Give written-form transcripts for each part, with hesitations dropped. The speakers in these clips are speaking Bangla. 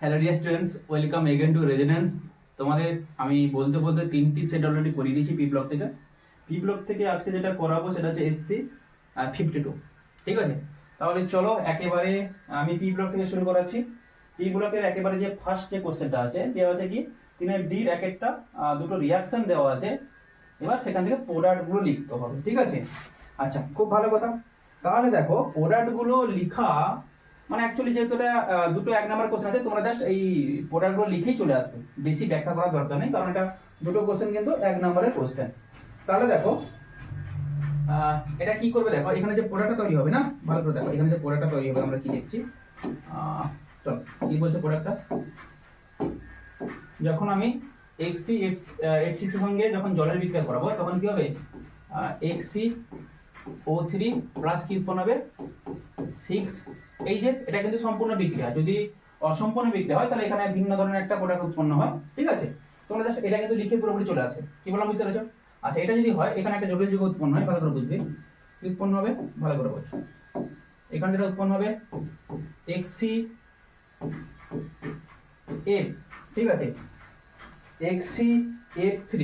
Hello dear students, welcome again two residence. তোমাদের আমি বলতে বলতে 3টি সেট অলরেডি করিয়ে দিয়েছি পি ব্লক থেকে। পি ব্লক থেকে আজকে যেটা করাবো সেটা হচ্ছে SC 52। ঠিক আছে, তাহলে চলো একেবারে আমি পি ব্লক থেকে শুরু করাচ্ছি। পি ব্লকের একেবারে যে ফার্স্ট যে কোশ্চেনটা আছে দেওয়া আছে কি 3D এক একটা দুটো রিয়াকশন দেওয়া আছে। এবার সেখান থেকে প্রোডাক্টগুলো লিখতে হবে। ঠিক আছে, আচ্ছা, খুব ভালো কথা। তাহলে দেখো প্রোডাক্টগুলো লিখা মানে অ্যাকচুয়ালি যেহেতু এটা দুটো 1 নাম্বার কোশ্চেন আছে, তোমরা জাস্ট এই প্রোডাক্টগুলো লিখেই চলে আসবে, বেশি ব্যাখ্যা করার দরকার নেই, কারণ এটা দুটো কোশ্চেন কিন্তু 1 নাম্বারের কোশ্চেন। তাহলে দেখো এটা কি করবে, দেখো এখানে যে প্রোডাক্টটা তৈরি হবে না, ভালো করে দেখো এখানে যে প্রোডাক্টটা তৈরি হবে আমরা কি দেখছি। চলো কি বলছে প্রোডাক্টটা, যখন আমি H6 এর সঙ্গে যখন জলের বিক্রিয়া করাবো তখন কি হবে, HCO3 প্লাস কি উৎপন্ন হবে 6। এই যে এটা কিন্তু সম্পূর্ণ বিক্রিয়া, যদি অসম্পূর্ণ বিক্রিয়া হয় তাহলে এখানে ভিন্ন ধরনের একটা প্রোডাক্ট উৎপন্ন হয়। ঠিক আছে, তোমরা জাস্ট এটা কিন্তু লিখে পুরোপুরি চলে আসে, কি বললাম বুঝতে পেরেছো? আচ্ছা, এটা যদি হয় এখানে একটা জটিল যৌগ উৎপন্ন হয়, ভালো করে বুঝবে কি উৎপন্ন হবে, ভালো করে বুঝছো। এখানে যেটা উৎপন্ন হবে HCF, ঠিক আছে, HCF3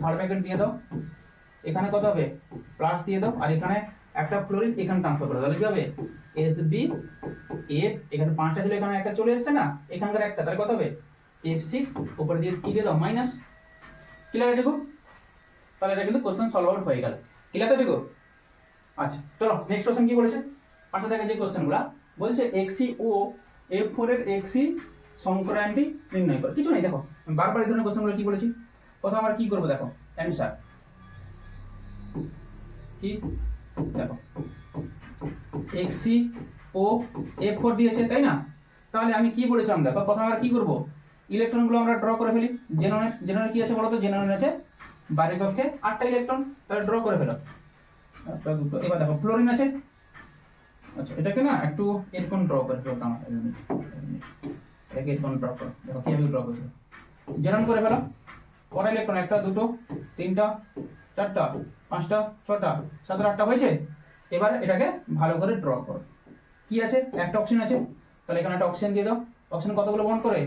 থার্ড প্যাকেট দিয়ে দাও, এখানে কত হবে প্লাস দিয়ে দাও, আর এখানে একটা ফ্লোরিন এখানে ট্রান্সফার করে দাও, তাহলে কি হবে SbF, এখানে 5টা ছিল এখানে একটা চলে এসেছে না, এখানকার একটা, তাহলে কত হবে F6, উপরে দিয়ে কি দিয়ে দাও মাইনাস। ক্লিয়ার দেখো, তাহলে এটা কিন্তু কোশ্চেন সলভ আউট হয়ে গেল। ক্লিয়ার তো দেখো। আচ্ছা চলো নেক্সট কোশ্চেন কি বলেছে, পাঁচটা থেকে যে কোশ্চেনগুলো বলছে XeO F4 এর Xe সংক্রান্তি নির্ণয় করো। কিছু নেই, দেখো বারবার এই ধরনের কোশ্চেনগুলো কি বলেছি, প্রথমে আমরা কি করব, দেখো অ্যানসার কি, দেখো XeO F4 দিয়েছে তাই না, তাহলে আমি কি বলেছিলাম, দেখো প্রথমে আমরা কি করব, ইলেকট্রনগুলো আমরা ড্র করে ফেলি। জেননের কি আছে বলো তো, জেননের আছে বাইরের কক্ষে 8টা ইলেকট্রন, তাহলে ড্র করে ফেলো একটা দুটো। এবার দেখো ফ্লোরিন আছে, আচ্ছা এটাকে না একটু এরকম ড্র করে ফেলো, এটাকে এরকম ড্র করো, দেখো কিভাবে ড্র করছো। জেনন করে ফেলো, কটা ইলেকট্রন, একটা দুটো তিনটা চারটা পাঁচটা ছটা সাতটা আটটা হয়েছে। এবার এটাকে ভালো করে ড্র করো। কি আছে, একটা অক্সিজেন আছে, তাহলে এখানে একটা অক্সিজেন দিয়ে দাও। অক্সিজেন কতগুলো বন্ড করে,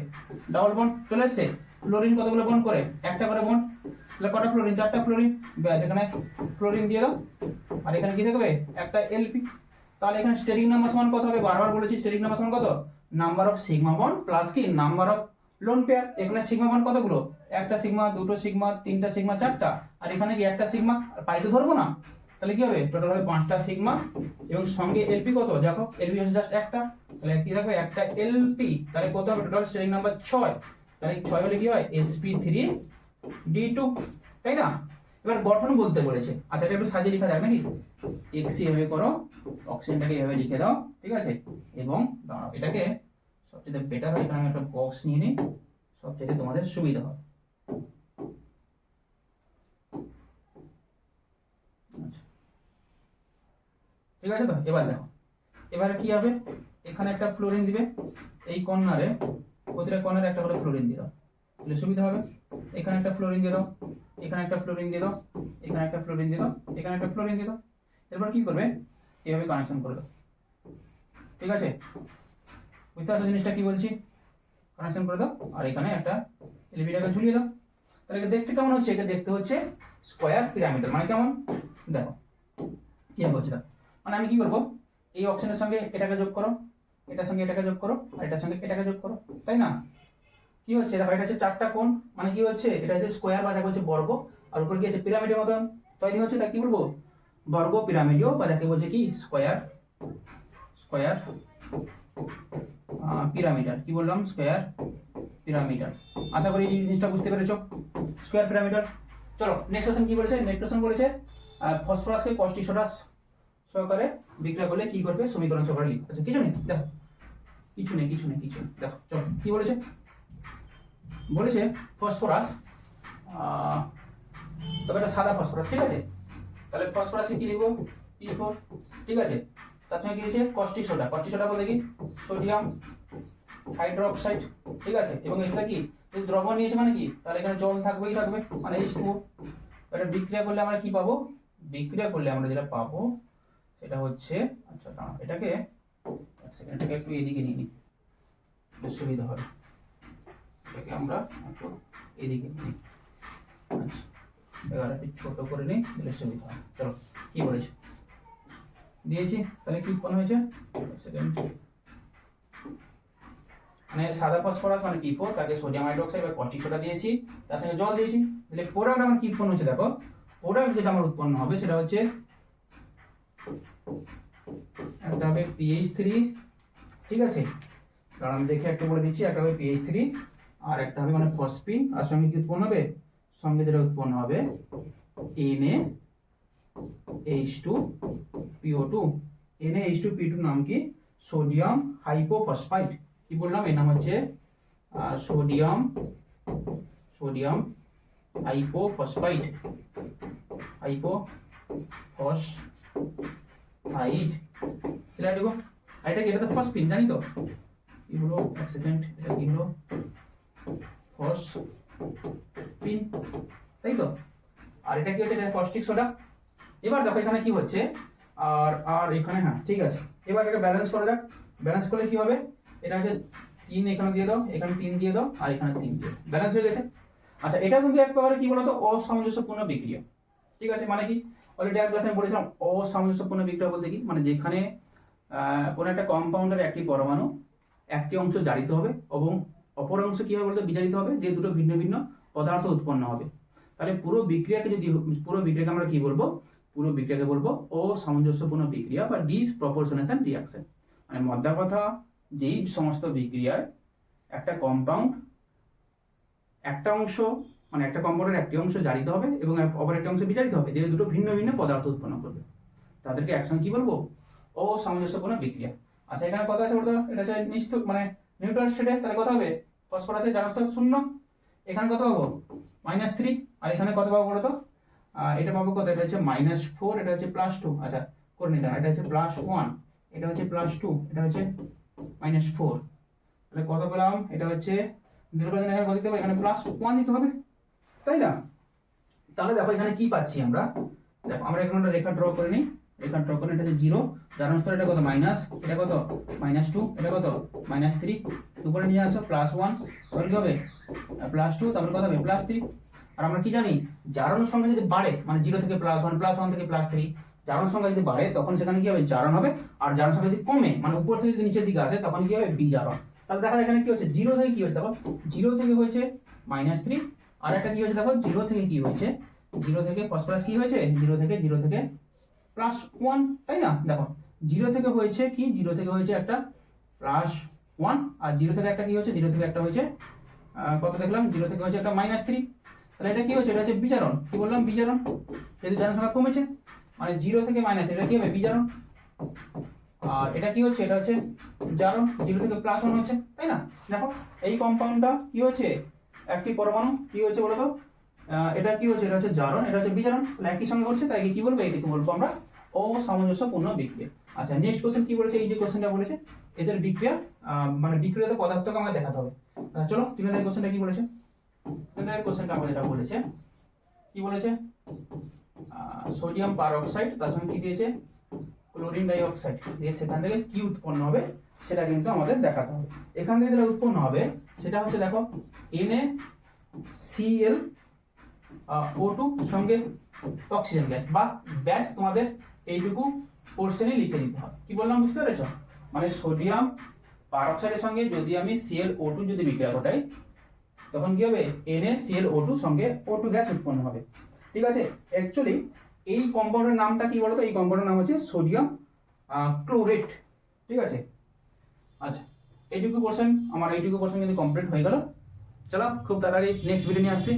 ডাবল বন্ড চলে এসছে। ফ্লোরিন কতগুলো বন্ড করে, একটা করে বন্ড, তাহলে কটা ফ্লোরিন, 4টা ফ্লোরিন, ব্যাস এখানে ফ্লোরিন দিয়ে দাও। আর এখানে কি থাকবে, একটা এলপি। তাহলে এখানে স্টেরিক নাম্বার সমান কত হবে, বারবার বলেছি স্টেরিক নাম্বার সমান কত, number of sigma bond plus কি নাম্বার অফ লোন পেয়ার। এখানে সিগমা বন্ড কতগুলো, একটা সিগমা, দুটো সিগমা, তিনটা সিগমা, চারটা, আর এখানে কি একটা সিগমা, পাই তো ধরবো না, তাহলে কি হবে টোটাল হবে 5টা সিগমা, এবং সঙ্গে এলপি কত, দেখো এলপি হচ্ছে জাস্ট একটা, তাহলে কি থাকবে একটা এলপি, তাহলে কত হবে টোটাল স্টেরিক নাম্বার 6, তাহলে 6 হলে কি হয় sp3d2, তাই না? এবার গঠন বলতে বলেছে, আচ্ছা এটা একটু সাজিয়ে লেখা যাক নাকি, এক্স এভাবে করো, অক্সিজেনটাকে এভাবে লিখে দাও, ঠিক আছে, এবং দাঁড়াও এটাকে সবচেয়ে বেটার হয় এখানে আমি একটা বক্স নিয়ে নিই, সবচেয়ে তোমাদের সুবিধা হবে। আচ্ছা ঠিক আছে, তো এবার দেখো এবারে কি হবে, এখানে একটা ফ্লোরিন দিবে, এই কর্নারে প্রতিটা কর্নারে একটা করে ফ্লোরিন দিয়ে দাও, তাহলে সুবিধা হবে। এখানে একটা ফ্লোরিন দিয়ে দাও, এখানে একটা ফ্লোরিন দিয়ে দাও, এখানে একটা ফ্লোরিন দিয়ে দাও, এখানে একটা ফ্লোরিন দিয়ে দাও। এরপর কি করবে, এইভাবে কানেকশন করে দাও, ঠিক আছে, বুঝতে পারছো জিনিসটা কি বলছি, কানেকশন করে দাও, আর এখানে একটা এলবিটাকে ঝুলিয়ে দাও। তাহলে দেখতে কেমন হচ্ছে, এটা দেখতে হচ্ছে স্কোয়ার পিরামিড, মানে কেমন, দেখো কি হচ্ছে, মানে আমি কি করবো, এই অক্সিজেনের সঙ্গে এটাকে যোগ করো, এটার সঙ্গে এটাকে যোগ করো, আর এটার সঙ্গে এটাকে যোগ করো, তাই না? কি হচ্ছে দেখো, এটা হচ্ছে 4টা কোণ, মানে কি হচ্ছে, এটা হচ্ছে স্কোয়ার বা যাকে বলছে বর্গ, আর উপর কি আছে পিরামিডের মতন তৈরি হচ্ছে, তা কি বলবো বর্গ পিরামিডীয়, বা যাকে বলছে কি স্কোয়ার স্কোয়ার পিরামিডাল, কি বললাম স্কোয়ার পিরামিডাল। আশা করি এই জিনিসটা বুঝতে পেরেছো, স্কোয়ার পিরামিডাল। চলো নেক্সট কোশ্চেন কি বলেছে, নেক্সট কোশ্চেন বলেছে ফসফরাসকে কস্টিক সোডা সহকারে বিক্রিয়া করলে কি করবে, সমীকরণ সহকারে লিখো। আচ্ছা কিছু নেই, দেখো কিছু নেই, দেখো চলো কি বলেছে, বলেছে ফসফরাস, তবে এটা সাদা ফসফরাস, ঠিক আছে, তাহলে ফসফরাসকে কি লিখবো P4, ঠিক আছে, তার সঙ্গে কি দিয়েছে কস্টিক সোডা, কস্টিক সোডা বলতে কি সোডিয়াম হাইড্রোক্সাইড, ঠিক আছে, এবং এটা কি যদি দ্রবণ নিয়েছে মানে কি, তাহলে এখানে জল থাকবেই থাকবে, মানে H2O। এটা বিক্রিয়া করলে আমরা কি পাবো, বিক্রিয়া করলে আমরা যেটা পাবো সেটা হচ্ছে, আচ্ছা দাঁড়াও এটাকে এক সেকেন্ড, এটাকে একটু এদিকে নিয়ে নিই, সুবিধা হবে। এটাকে আমরা একটু এদিকে নিই। আচ্ছা, এবার একটু ছোট করে নিই, তাহলে সুবিধা হবে। চলো, কি বলেছে দিয়েছি, তাহলে কি উৎপন্ন হয়েছে, মানে সাদা ফসফরাস মানে P4, তাকে সোডিয়াম হাইড্রোক্সাইড বা কস্টিক সোডা দিয়েছি, তার সঙ্গে জল দিয়েছি, তাহলে প্রোডাক্ট আমার কি উৎপন্ন হচ্ছে দেখো। প্রোডাক্ট যেটা আমার উৎপন্ন হবে সেটা হচ্ছে একটা হবে PH3, ঠিক আছে, কারণ দেখে একটা বলে দিচ্ছি, একটা হবে PH3 আর একটা হবে মানে ফসফিন, আর সঙ্গে কি উৎপন্ন হবে, সঙ্গে যেটা উৎপন্ন হবে NaH2PO2। NaH2PO2 নাম কি, সোডিয়াম হাইপোফসফাইড। কি বললাম, এর নাম হচ্ছে সোডিয়াম হাইপোফসফাইড, এটা দেখো, এটা কি, এটা তো ফসফিন জানি তো, কি হলো এক সেকেন্ড, এটা কি হলো ফসফিন, তাই তো, আর এটা কি হচ্ছে, এটা কস্টিক সোডা। এবার দেখো এখানে কি হচ্ছে, আর এখানে, হ্যাঁ ঠিক আছে, এবার এটা ব্যালেন্স করা যাক। ব্যালেন্স করলে কি হবে, এটা হচ্ছে 3 এখানে দিয়ে দাও, এখানে 3 দিয়ে দাও, আর এখানে 3 দিয়ে দাও, ব্যালেন্স হয়ে গেছে। আচ্ছা, এটা কিন্তু এক প্রকারের কি বলতো, অসামঞ্জস্যপূর্ণ বিক্রিয়া, ঠিক আছে, মানে কি, অলরেডি এক ক্লাসে আমি বলেছিলাম অসামঞ্জস্যপূর্ণ বিক্রিয়া বলতে কি, মানে যেখানে কোনো একটা কম্পাউন্ডের একটি পরমাণু একটি অংশ জারিত হবে এবং অপর অংশ কি হবে বলতে বিজারিত হবে, যে দুটো ভিন্ন ভিন্ন পদার্থ উৎপন্ন হবে। তাহলে পুরো বিক্রিয়াকে আমরা কি বলবো, পুরো বিক্রিয়াকে বলবো অসামঞ্জস্যপূর্ণ বিক্রিয়া বা ডিসপ্রপোর্শনেশন রিঅ্যাকশন। মানে মধ্যা কথা, যেই সমস্ত বিক্রিয়ায় একটা কম্পাউন্ড একটা অংশ, মানে একটা কম্পাউন্ডের একটি অংশ জারিত হবে এবং অপর একটি অংশ বিজারিত হবে, যে দুটো ভিন্ন ভিন্ন পদার্থ উৎপন্ন করবে, তাদেরকে একসঙ্গে কি বলবো, অসামঞ্জস্যপূর্ণ বিক্রিয়া। আচ্ছা, এখানে কথা আছে বলতো, এটা হচ্ছে নিশ্চিত মানে নিউট্রাল স্টেটে, তাহলে কত হবে, ফসফরাসের জারণস্থল 0, এখানে কত পাবো -3, আর এখানে কত পাবো বলতো, এটা পাবো কত, এটা হচ্ছে -4, এটা হচ্ছে +2। আচ্ছা করে নিতে, এটা হচ্ছে +1, এটা হচ্ছে +2, এটা হচ্ছে -4, তাহলে কত পেলাম, এটা হচ্ছে নিউট্রাল, এখানে কত দিতে হবে, এখানে +1 দিতে হবে, তাই না। তাহলে দেখো এখানে কি পাচ্ছি আমরা, দেখো আমরা এখানে একটা রেখা ড্র করে নিই, রেখা ড্র করে, এটা হচ্ছে 0, জারণস্থল এটা কত মাইনাস, এটা কত -2, এটা কত -3, উপরে নিয়ে আসো +1, তাহলে কি হবে +2, তারপরে কত হবে +3। আর আমরা কি জানি, জারণ সংখ্যা যদি বাড়ে, মানে 0 থেকে +1, +1 থেকে +3, জারণ সংখ্যা যদি বাড়ে তখন সেখানে কি হবে, জারণ হবে, আর জারণ সংখ্যা যদি কমে, মানে উপর থেকে যদি নিচের দিকে আসে তখন কি হবে, বিজারণ। তাহলে দেখা যায় এখানে কি হচ্ছে, 0 থেকে কি হচ্ছে দেখো, 0 থেকে হয়েছে -3, আর একটা কি হয়েছে দেখো, 0 থেকে কি হয়েছে, 0 থেকে ফসফরাস কি হয়েছে, 0 থেকে +1, তাই না। দেখো 0 থেকে হয়েছে কি, 0 থেকে হয়েছে একটা +1, আর 0 থেকে একটা কি হয়েছে, 0 থেকে একটা হয়েছে কত দেখলাম, 0 থেকে হয়েছে একটা -3, তাহলে এটা কি হচ্ছে, এটা হচ্ছে বিজারণ। কি বললাম, বিজারণ, যদি জারণ সংখ্যা কমেছে, মানে 0 থেকে -3, এটা কি হবে, বিজারণ। আর এটা কি হচ্ছে, এটা হচ্ছে জারণ, 0 থেকে +1 হচ্ছে, তাই না। দেখো এই কম্পাউন্ডটা কি হচ্ছে, একটি পরমাণু কি হচ্ছে বলতো, এটা কি হচ্ছে, এটা হচ্ছে জারণ, এটা হচ্ছে বিজারণ, তাহলে একই সঙ্গে হচ্ছে, তাই কি বলবো, এটাকে বলবো আমরা অসামঞ্জস্যপূর্ণ বিক্রিয়া। আচ্ছা, নেক্সট কোশ্চেন কি বলেছে, এই যে কোশ্চেনটা বলেছে, এদের বিক্রিয়া মানে বিক্রিয়াত পদার্থকে আমাকে দেখাতে হবে। চলো 3 নম্বর কোশ্চেনটা কি বলেছে, 3 নম্বর কোশ্চেনটা আমাদের যেটা বলেছে, কি বলেছে, সোডিয়াম পারঅক্সাইড, তার সঙ্গে কি দিয়েছে, ক্লোরিন ডাই অক্সাইড দিয়ে, সেখান থেকে কি উৎপন্ন হবে সেটা কিন্তু আমাদের দেখাতে হবে। এখান থেকে যেটা উৎপন্ন হবে সেটা হচ্ছে দেখো NaClO2 সঙ্গে অক্সিজেন গ্যাস, বা ব্যাস তোমাদের এইটুকু পোর্শনে লিখে দিতে হবে। কি বললাম বুঝতে পেরেছো, মানে সোডিয়াম পারঅক্সাইডের সঙ্গে যদি আমি ClO2 যদি বিক্রিয়া ঘটাই তখন কি হবে, NaClO2 সঙ্গে O2 গ্যাস উৎপন্ন হবে, ঠিক আছে। অ্যাকচুয়ালি এই কম্পাউন্ডের নামটা কি বলতো, এই কম্পাউন্ডের নাম হচ্ছে সোডিয়াম ক্লোরেট, ঠিক আছে। আচ্ছা, এইটুকু পোর্শন কিন্তু কমপ্লিট হয়ে গেল। চলো খুব তাড়াতাড়ি নেক্সট ভিডিও নিয়ে আসছি।